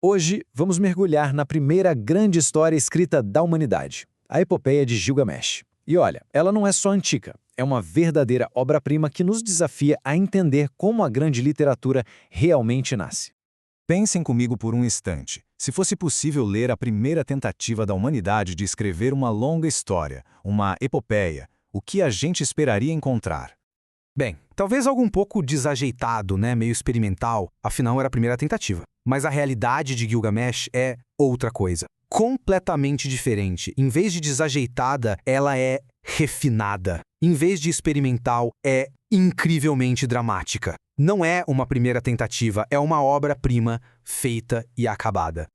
Hoje, vamos mergulhar na primeira grande história escrita da humanidade, a Epopeia de Gilgamesh. E olha, ela não é só antiga, é uma verdadeira obra-prima que nos desafia a entender como a grande literatura realmente nasce. Pensem comigo por um instante. Se fosse possível ler a primeira tentativa da humanidade de escrever uma longa história, uma epopeia, o que a gente esperaria encontrar? Bem, talvez algo um pouco desajeitado, né? Meio experimental, afinal era a primeira tentativa. Mas a realidade de Gilgamesh é outra coisa. Completamente diferente. Em vez de desajeitada, ela é refinada. Em vez de experimental, é incrivelmente dramática. Não é uma primeira tentativa, é uma obra-prima feita e acabada.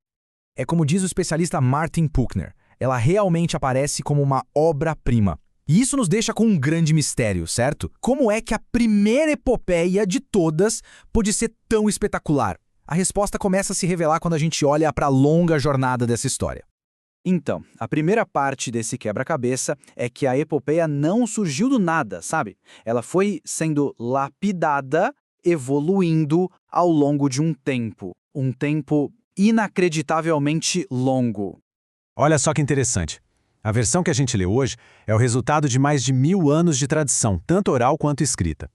É como diz o especialista Martin Puchner, ela realmente aparece como uma obra-prima. E isso nos deixa com um grande mistério, certo? Como é que a primeira epopeia de todas pôde ser tão espetacular? A resposta começa a se revelar quando a gente olha para a longa jornada dessa história. Então, a primeira parte desse quebra-cabeça é que a epopeia não surgiu do nada, sabe? Ela foi sendo lapidada, evoluindo ao longo de um tempo inacreditavelmente longo. Olha só que interessante. A versão que a gente lê hoje é o resultado de mais de 1000 anos de tradição, tanto oral quanto escrita.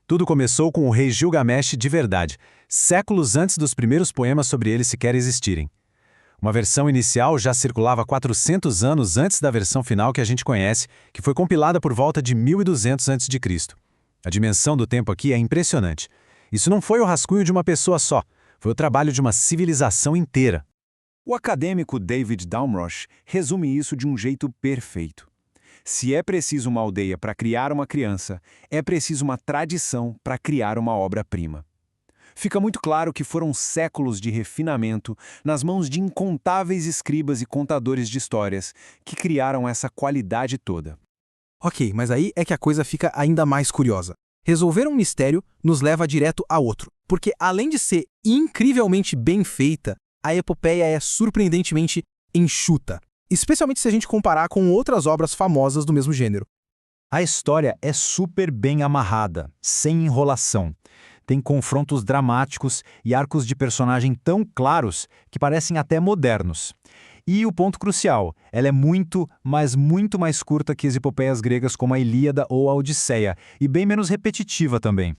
Tudo começou com o rei Gilgamesh de verdade, séculos antes dos primeiros poemas sobre ele sequer existirem. Uma versão inicial já circulava 400 anos antes da versão final que a gente conhece, que foi compilada por volta de 1200 a.C. A dimensão do tempo aqui é impressionante. Isso não foi o rascunho de uma pessoa só, foi o trabalho de uma civilização inteira. O acadêmico David Dalmrosch resume isso de um jeito perfeito. Se é preciso uma aldeia para criar uma criança, é preciso uma tradição para criar uma obra-prima. Fica muito claro que foram séculos de refinamento nas mãos de incontáveis escribas e contadores de histórias que criaram essa qualidade toda. Ok, mas aí é que a coisa fica ainda mais curiosa. Resolver um mistério nos leva direto a outro, porque além de ser incrivelmente bem feita, a epopeia é surpreendentemente enxuta, especialmente se a gente comparar com outras obras famosas do mesmo gênero. A história é super bem amarrada, sem enrolação. Tem confrontos dramáticos e arcos de personagem tão claros que parecem até modernos. E o ponto crucial, ela é muito, mas muito mais curta que as epopeias gregas como a Ilíada ou a Odisseia, e bem menos repetitiva também.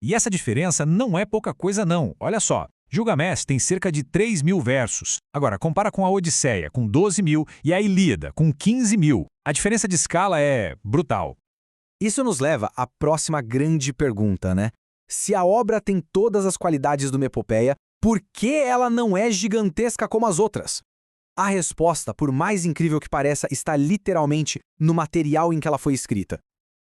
E essa diferença não é pouca coisa não, olha só. Gilgamesh tem cerca de 3.000 versos. Agora, compara com a Odisseia, com 12.000, e a Ilíada, com 15.000. A diferença de escala é brutal. Isso nos leva à próxima grande pergunta, né? Se a obra tem todas as qualidades de uma epopeia, por que ela não é gigantesca como as outras? A resposta, por mais incrível que pareça, está literalmente no material em que ela foi escrita.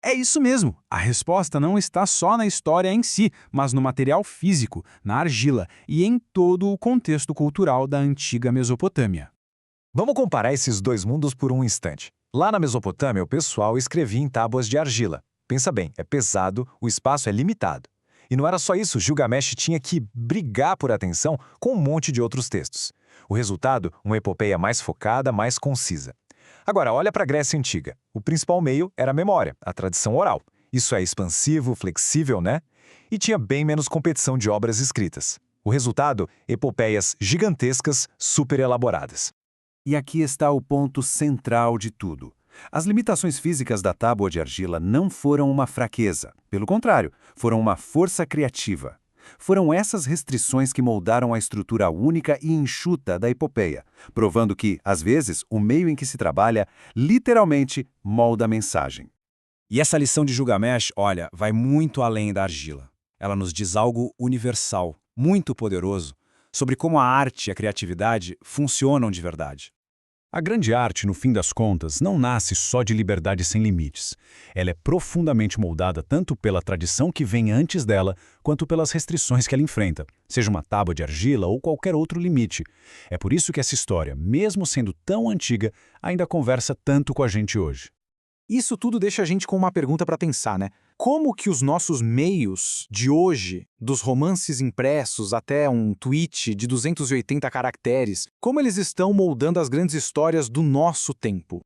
É isso mesmo. A resposta não está só na história em si, mas no material físico, na argila e em todo o contexto cultural da antiga Mesopotâmia. Vamos comparar esses dois mundos por um instante. Lá na Mesopotâmia, o pessoal escrevia em tábuas de argila. Pensa bem, é pesado, o espaço é limitado. E não era só isso, Gilgamesh tinha que brigar por atenção com um monte de outros textos. O resultado, uma epopeia mais focada, mais concisa. Agora, olha para a Grécia Antiga. O principal meio era a memória, a tradição oral. Isso é expansivo, flexível, né? E tinha bem menos competição de obras escritas. O resultado, epopeias gigantescas, super elaboradas. E aqui está o ponto central de tudo. As limitações físicas da tábua de argila não foram uma fraqueza. Pelo contrário, foram uma força criativa. Foram essas restrições que moldaram a estrutura única e enxuta da epopeia, provando que, às vezes, o meio em que se trabalha, literalmente, molda a mensagem. E essa lição de Gilgamesh, olha, vai muito além da argila. Ela nos diz algo universal, muito poderoso, sobre como a arte e a criatividade funcionam de verdade. A grande arte, no fim das contas, não nasce só de liberdade sem limites. Ela é profundamente moldada tanto pela tradição que vem antes dela, quanto pelas restrições que ela enfrenta, seja uma tábua de argila ou qualquer outro limite. É por isso que essa história, mesmo sendo tão antiga, ainda conversa tanto com a gente hoje. Isso tudo deixa a gente com uma pergunta para pensar, né? Como que os nossos meios de hoje, dos romances impressos até um tweet de 280 caracteres, como eles estão moldando as grandes histórias do nosso tempo?